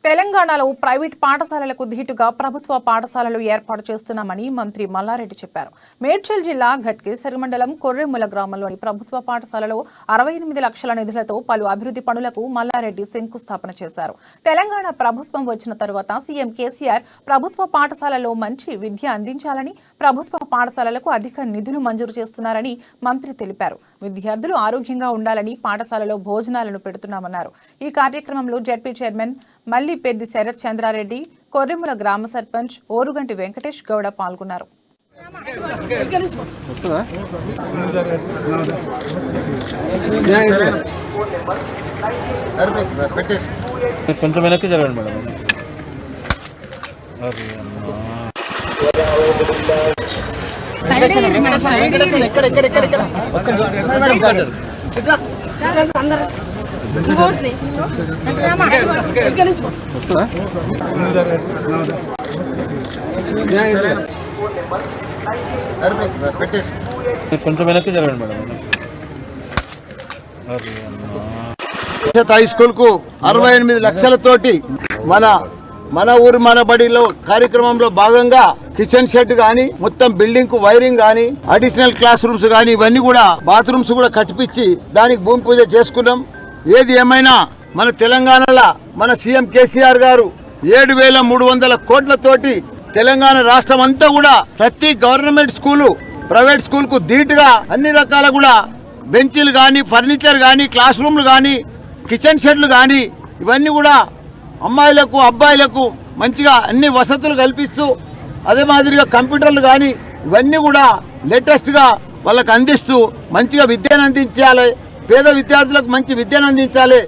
తెలంగాణలో ప్రైవేట్ పాఠశాలలకు ధీటుగా ప్రభుత్వ పాఠశాలలు ఏర్పాటు చేస్తున్నామని మంత్రి మల్లారెడ్డి చెప్పారు. మేడ్చల్ జిల్లా ఘట్కేసర్ మండలం కొర్రెముల గ్రామంలోని ప్రభుత్వ పాఠశాలలో 68 లక్షల నిధులతో పలు అభివృద్ధి పనులకు మల్లారెడ్డి శంకుస్థాపన చేశారు. తెలంగాణ ప్రభుత్వం వచ్చిన తరువాత సీఎం కేసీఆర్ ప్రభుత్వ పాఠశాలలో మంచి విద్య అందించాలని ప్రభుత్వ పాఠశాలలకు అధిక నిధులు మంజూరు చేస్తున్నారని మంత్రి తెలిపారు. విద్యార్థులు ఆరోగ్యంగా ఉండాలని పాఠశాలలో భోజనాలను పెడుతున్నామన్నారు. ఈ కార్యక్రమంలో జెడ్పీ చైర్మన్ మల్లిపెద్ది శరత్ చంద్రారెడ్డి, కొర్రెముల గ్రామ సర్పంచ్ ఓరుగంటి వెంకటేష్ గౌడ పాల్గొన్నారు. కొంచెం వెనక్కి జరగండి మేడం. కొంచెం వెనక్కి జరగండి మేడం. హై స్కూల్ కు 68 లక్షలతోటి మన ఊరు మన బడిలో కార్యక్రమంలో భాగంగా కిచెన్ షెడ్ గానీ, మొత్తం బిల్డింగ్ కు వైరింగ్ గానీ, అడిషనల్ క్లాస్ రూమ్స్ గానీ, ఇవన్నీ కూడా బాత్రూమ్స్ కూడా కట్టిపించి దానికి భూమి పూజ చేసుకున్నాం. ఏది ఏమైనా మన తెలంగాణలో మన సీఎం కేసీఆర్ గారు 7,300 కోట్లతోటి తెలంగాణ రాష్ట్రం అంతా కూడా ప్రతి గవర్నమెంట్ స్కూలు, ప్రైవేట్ స్కూల్ కు ధీటుగా అన్ని రకాల కూడా బెంచీలు గానీ, ఫర్నిచర్ గానీ, క్లాస్ రూమ్లు గానీ, కిచెన్ షెడ్లు గానీ, ఇవన్నీ కూడా అమ్మాయిలకు అబ్బాయిలకు మంచిగా అన్ని వసతులు కల్పిస్తూ, అదే మాదిరిగా కంప్యూటర్లు కానీ ఇవన్నీ కూడా లేటెస్ట్గా వాళ్ళకు అందిస్తూ మంచిగా విద్యను అందించాలి. పేద విద్యార్థులకు మంచి విద్యను అందించాలి.